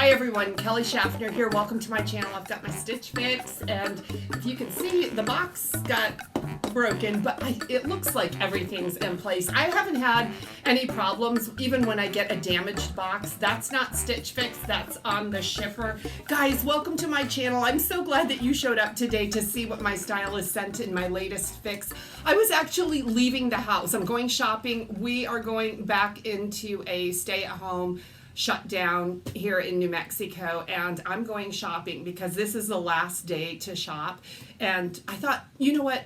Hi everyone, Kelly Shaffner here. Welcome to my channel. I've got my Stitch Fix, and if you can see, the box got broken, but it looks like everything's in place. I haven't had any problems even when I get a damaged box. That's not Stitch Fix, that's on the shipper. Guys, welcome to my channel. I'm so glad that you showed up today to see what my stylist sent in my latest fix. I was actually leaving the house. I'm going shopping. We are going back into a stay-at-home shut down here in New Mexico, and I'm going shopping because this is the last day to shop. And I thought, you know what,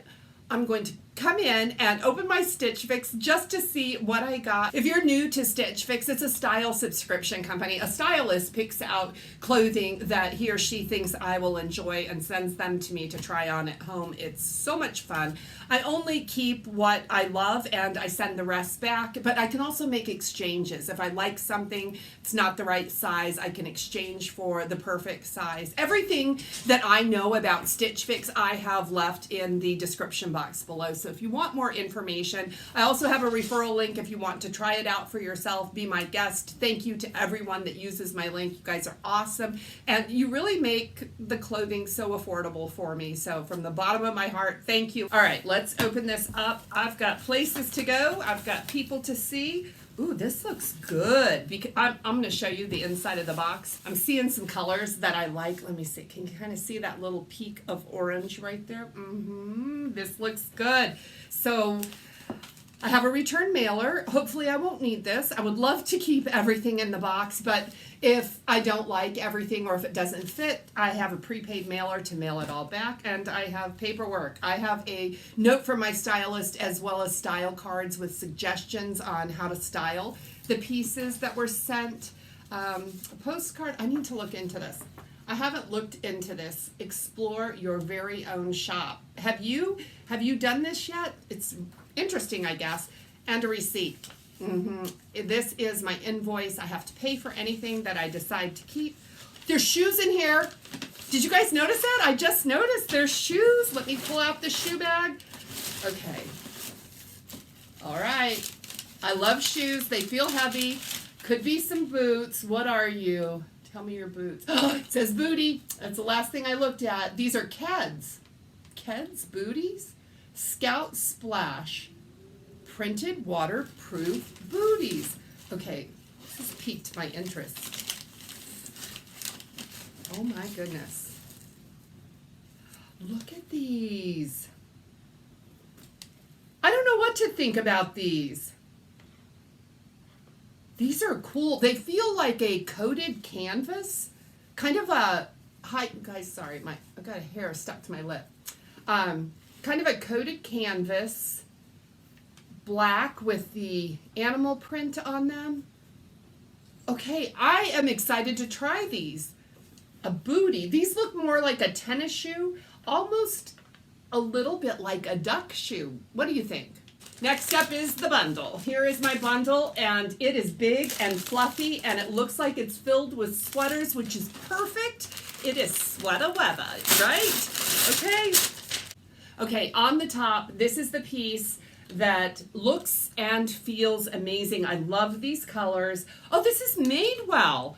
I'm going to come in and open my Stitch Fix just to see what I got. If you're new to Stitch Fix, it's a style subscription company. A stylist picks out clothing that he or she thinks I will enjoy and sends them to me to try on at home. It's so much fun. I only keep what I love and I send the rest back, but I can also make exchanges. If I like something, it's not the right size, I can exchange for the perfect size. Everything that I know about Stitch Fix, I have left in the description box below. So if you want more information, I also have a referral link if you want to try it out for yourself, be my guest. Thank you to everyone that uses my link. You guys are awesome, and you really make the clothing so affordable for me. So from the bottom of my heart, thank you. All right, let's open this up. I've got places to go. I've got people to see. Ooh, this looks good. Because I'm going to show you the inside of the box. I'm seeing some colors that I like. Let me see. Can you kind of see that little peak of orange right there? This looks good. So I have a return mailer. Hopefully I won't need this. I would love to keep everything in the box, but if I don't like everything or if it doesn't fit, I have a prepaid mailer to mail it all back, and I have paperwork. I have a note from my stylist as well as style cards with suggestions on how to style the pieces that were sent. A postcard, I need to look into this. I haven't looked into this. Explore your very own shop. Have you done this yet? It's interesting, I guess. And a receipt. This is my invoice. I have to pay for anything that I decide to keep. There's shoes in here. Did you guys notice that? I just noticed there's shoes. Let me pull out the shoe bag. Okay. All right. I love shoes. They feel heavy. Could be some boots. What are you? Tell me your boots. It says booty. That's the last thing I looked at. These are Keds. Keds booties? Scout Splash. Printed waterproof booties. Okay, this has piqued my interest. Oh my goodness. Look at these. I don't know what to think about these. These are cool. They feel like a coated canvas. Kind of a guys, sorry, I've got a hair stuck to my lip. Kind of a coated canvas, black with the animal print on them. Okay, I am excited to try these. A booty. These look more like a tennis shoe, almost a little bit like a duck shoe. What do you think? Next up is the bundle. Here is my bundle, and it is big and fluffy, and it looks like it's filled with sweaters, which is perfect. It is sweater weather, right? Okay. Okay, on the top, this is the piece that looks and feels amazing. I love these colors. Oh, this is made well.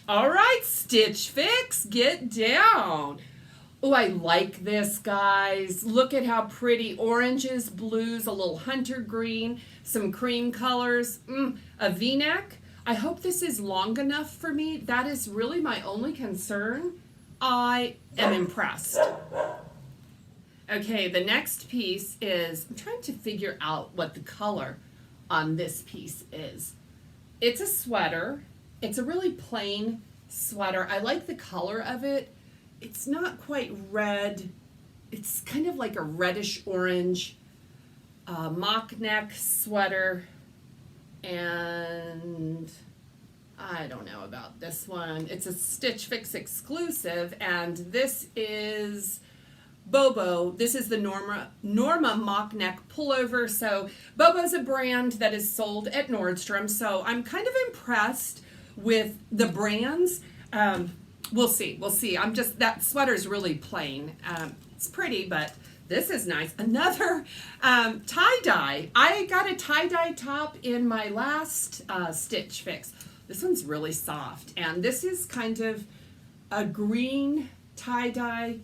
All right, Stitch Fix, get down. Oh, I like this, guys. Look at how pretty. Oranges, blues, a little hunter green, some cream colors, a V-neck. I hope this is long enough for me. That is really my only concern. I am impressed. Okay, the next piece is, I'm trying to figure out what the color on this piece is. It's a sweater. It's a really plain sweater. I like the color of it. It's not quite red. It's kind of like a reddish orange mock neck sweater. And I don't know about this one. It's a Stitch Fix exclusive, and this is Bobo. This is the Norma mock neck pullover. So Bobo's a brand that is sold at Nordstrom. So I'm kind of impressed with the brands. We'll see. That sweater's really plain. It's pretty, but this is nice. Another tie-dye. I got a tie-dye top in my last Stitch Fix. This one's really soft. And this is kind of a green tie-dye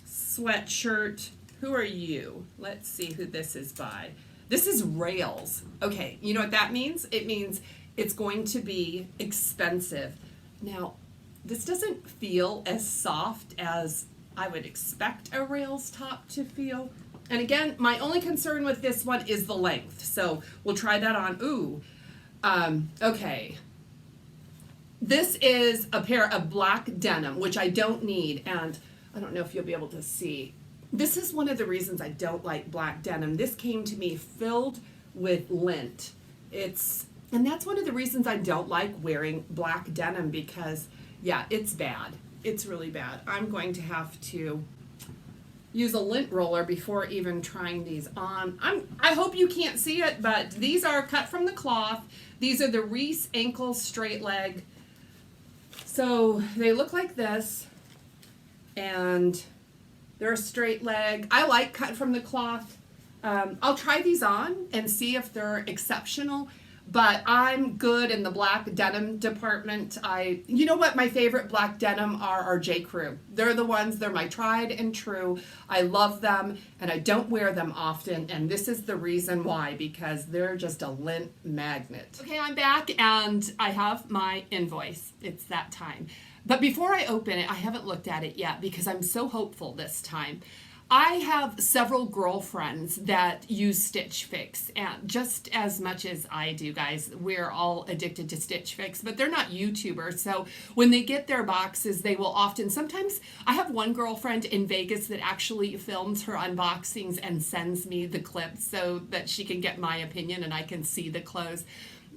sweatshirt. Who are you? Let's see who this is by. This is Rails. Okay, you know what that means? It means it's going to be expensive. Now, this doesn't feel as soft as I would expect a Rails top to feel. And again, my only concern with this one is the length. So we'll try that on. Ooh, okay. This is a pair of black denim, which I don't need. And I don't know if you'll be able to see. This is one of the reasons I don't like black denim. This came to me filled with lint. And that's one of the reasons I don't like wearing black denim because, yeah, it's bad. It's really bad. I'm going to have to use a lint roller before even trying these on. I hope you can't see it, but these are cut from the cloth. These are the Reese ankle straight leg. So they look like this, and they're a straight leg. I like cut from the cloth. I'll try these on and see if they're exceptional, but I'm good in the black denim department. You know what my favorite black denim are J. Crew. They're the ones, they're my tried and true. I love them, and I don't wear them often, and this is the reason why, because they're just a lint magnet. Okay, I'm back, and I have my invoice. It's that time. But before I open it, I haven't looked at it yet because I'm so hopeful this time. I have several girlfriends that use Stitch Fix, and just as much as I do, guys. We're all addicted to Stitch Fix, but they're not YouTubers. So when they get their boxes, they will often, sometimes I have one girlfriend in Vegas that actually films her unboxings and sends me the clips so that she can get my opinion and I can see the clothes.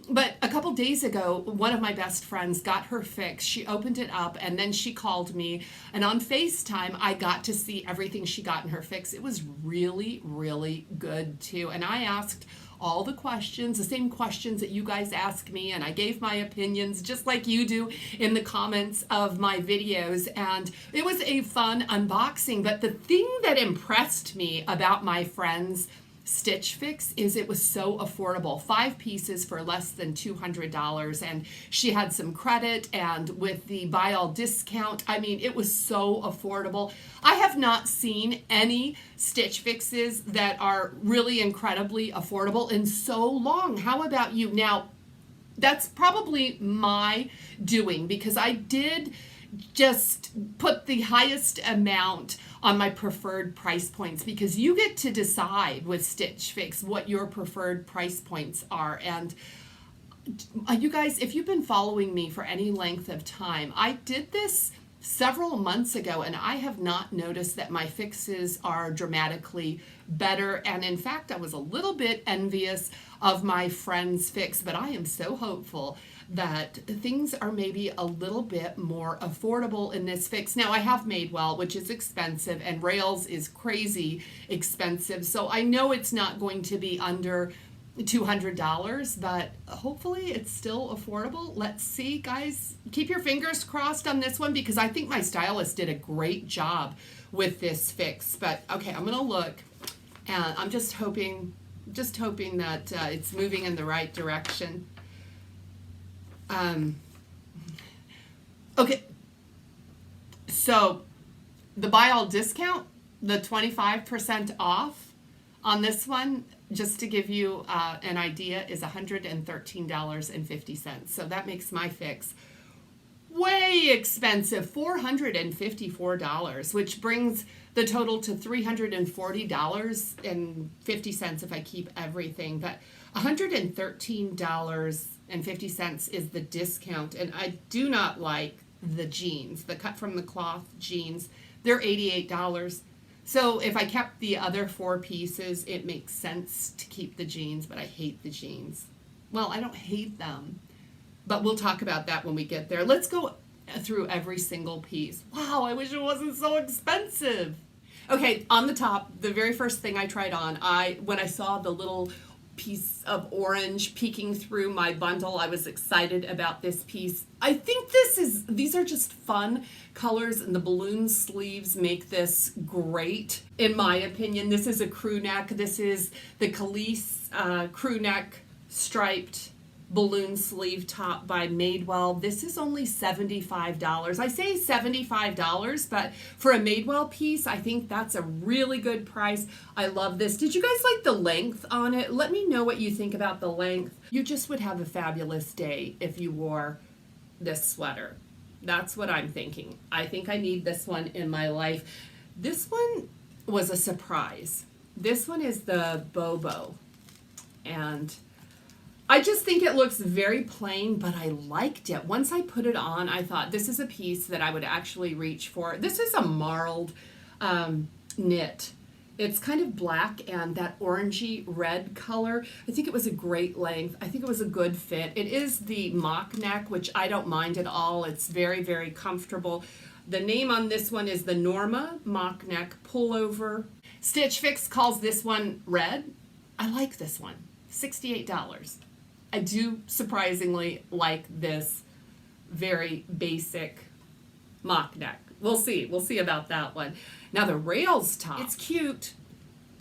But a couple days ago, one of my best friends got her fix. She opened it up and then she called me. And on FaceTime, I got to see everything she got in her fix. It was really, really good too. And I asked all the questions, the same questions that you guys ask me. And I gave my opinions just like you do in the comments of my videos. And it was a fun unboxing. But the thing that impressed me about my friends' Stitch Fix is it was so affordable. 5 pieces for less than $200, and she had some credit, and with the buy all discount, I mean, it was so affordable. I have not seen any Stitch Fixes that are really incredibly affordable in so long. How about you? Now, that's probably my doing because I did just put the highest amount on my preferred price points because you get to decide with Stitch Fix what your preferred price points are. And you guys, if you've been following me for any length of time, I did this several months ago and I have not noticed that my fixes are dramatically better. And in fact, I was a little bit envious of my friend's fix, but I am so hopeful that things are maybe a little bit more affordable in this fix. Now, I have Madewell, which is expensive, and Rails is crazy expensive, so I know it's not going to be under $200, but hopefully it's still affordable. Let's see, guys. Keep your fingers crossed on this one because I think my stylist did a great job with this fix. But okay, I'm gonna look, and I'm just hoping that it's moving in the right direction. Okay, so the buy all discount, the 25% off on this one, just to give you an idea, is $113.50. So that makes my fix way expensive, $454, which brings the total to $340.50 if I keep everything. But $113.50 is the discount, and I do not like the jeans, the cut from the cloth jeans. They're $88. So if I kept the other 4 pieces, it makes sense to keep the jeans, but I hate the jeans. Well, I don't hate them, but we'll talk about that when we get there. Let's go through every single piece. Wow, I wish it wasn't so expensive. Okay, on the top, the very first thing I tried on, when I saw the little piece of orange peeking through my bundle, I was excited about this piece. I think these are just fun colors, and the balloon sleeves make this great, in my opinion. This is a crew neck. This is the Khalees crew neck striped balloon sleeve top by Madewell. This is only $75. I say $75, but for a Madewell piece, I think that's a really good price. I love this. Did you guys like the length on it? Let me know what you think about the length. You just would have a fabulous day if you wore this sweater. That's what I'm thinking. I think I need this one in my life. This one was a surprise. This one is the Bobo, and I just think it looks very plain, but I liked it. Once I put it on, I thought this is a piece that I would actually reach for. This is a marled knit. It's kind of black and that orangey red color. I think it was a great length. I think it was a good fit. It is the mock neck, which I don't mind at all. It's very, very comfortable. The name on this one is the Norma mock neck pullover. Stitch Fix calls this one red. I like this one. $68. I do surprisingly like this very basic mock neck. We'll see. We'll see about that one. Now the rails top. It's cute.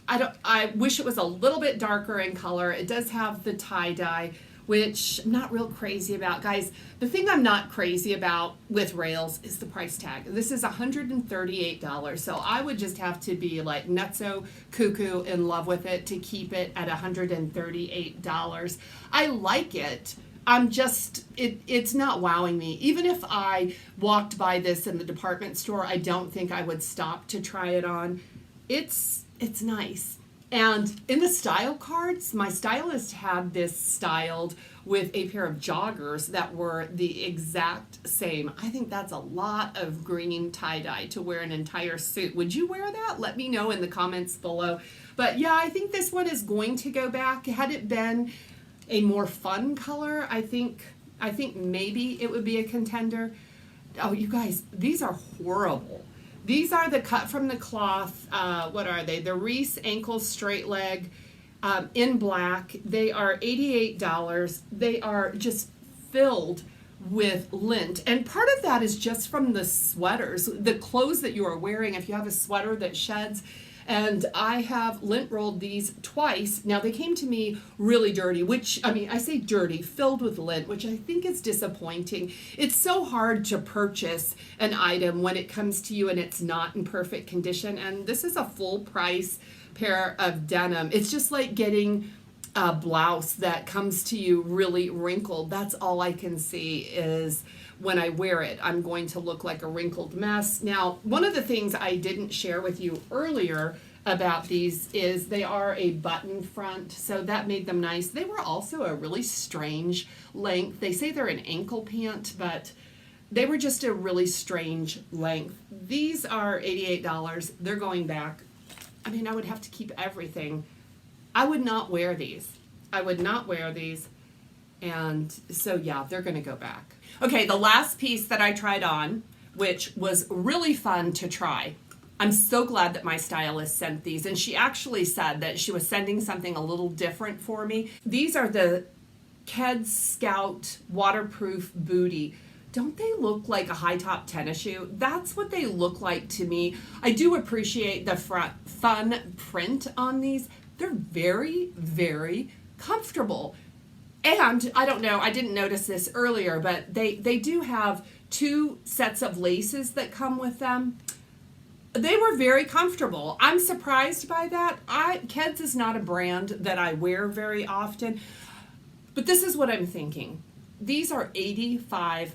I wish it was a little bit darker in color. It does have the tie-dye, which I'm not real crazy about. Guys, the thing I'm not crazy about with rails is the price tag. This is $138, so I would just have to be like nutso cuckoo in love with it to keep it at $138. I like it. I'm just, it's not wowing me. Even if I walked by this in the department store, I don't think I would stop to try it on. It's nice. And in the style cards, my stylist had this styled with a pair of joggers that were the exact same. I think that's a lot of green tie-dye to wear an entire suit. Would you wear that? Let me know in the comments below. But yeah, I think this one is going to go back. Had it been a more fun color, I think maybe it would be a contender. Oh, you guys, these are horrible. These are the cut from the cloth, what are they? The Reese ankle straight leg in black. They are $88. They are just filled with lint. And part of that is just from the sweaters, the clothes that you are wearing. If you have a sweater that sheds, and I have lint rolled these twice. Now they came to me really dirty, which, I mean, I say dirty, filled with lint, which I think is disappointing. It's so hard to purchase an item when it comes to you and it's not in perfect condition. And this is a full price pair of denim. It's just like getting a blouse that comes to you really wrinkled. That's all I can see is when I wear it, I'm going to look like a wrinkled mess. Now, one of the things I didn't share with you earlier about these is they are a button front, so that made them nice. They were also a really strange length. They say they're an ankle pant, but they were just a really strange length. These are $88. They're going back. I mean, I would have to keep everything. I would not wear these. I would not wear these. And so, yeah, they're going to go back. Okay, the last piece that I tried on, which was really fun to try. I'm so glad that my stylist sent these, and she actually said that she was sending something a little different for me. These are the Keds Scout waterproof booty. Don't they look like a high top tennis shoe? That's what they look like to me. I do appreciate the fun print on these. They're very, very comfortable. And I don't know, I didn't notice this earlier, but they do have 2 sets of laces that come with them. They were very comfortable. I'm surprised by that. Keds is not a brand that I wear very often, but this is what I'm thinking. These are $85.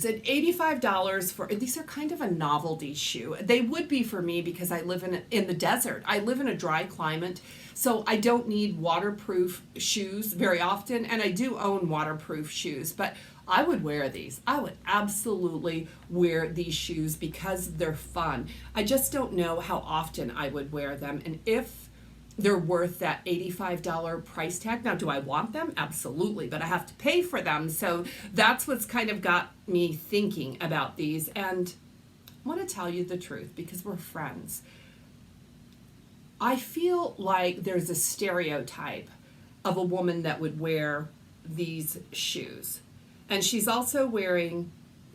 And $85 for, these are kind of a novelty shoe. They would be for me because I live in the desert. I live in a dry climate, so I don't need waterproof shoes very often, and I do own waterproof shoes, but I would wear these. I would absolutely wear these shoes because they're fun. I just don't know how often I would wear them, and if they're worth that $85 price tag. Now, do I want them? Absolutely, but I have to pay for them. So that's what's kind of got me thinking about these. And I want to tell you the truth because we're friends. I feel like there's a stereotype of a woman that would wear these shoes. And she's also wearing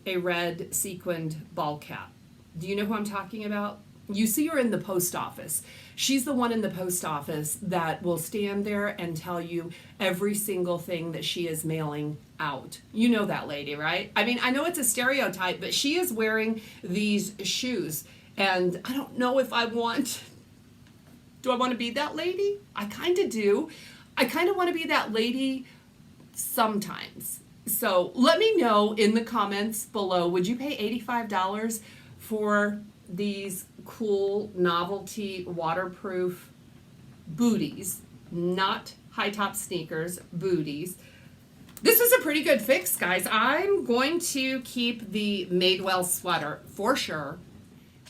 a red sequined ball cap. Do you know who I'm talking about? You see her in the post office. She's the one in the post office that will stand there and tell you every single thing that she is mailing out. You know that lady, right? I mean, I know it's a stereotype, but she is wearing these shoes. And I don't know if do I want to be that lady? I kind of do. I kind of want to be that lady sometimes. So let me know in the comments below, would you pay $85 for these cool novelty waterproof booties, not high top sneakers, booties? This is a pretty good fix, guys. I'm going to keep the Madewell sweater for sure.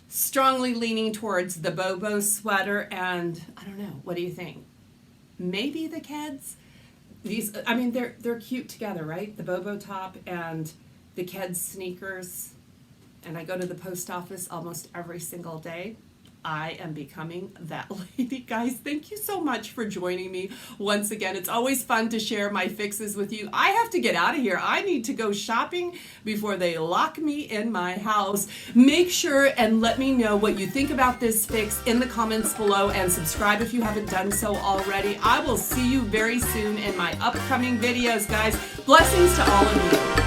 Strongly leaning towards the Bobo sweater, and I don't know, what do you think? Maybe the Keds? These, I mean, they're cute together, right? The Bobo top and the Keds sneakers. And I go to the post office almost every single day. I am becoming that lady. Guys, thank you so much for joining me once again. It's always fun to share my fixes with you. I have to get out of here. I need to go shopping before they lock me in my house. Make sure and let me know what you think about this fix in the comments below, and subscribe if you haven't done so already. I will see you very soon in my upcoming videos, guys. Blessings to all of you.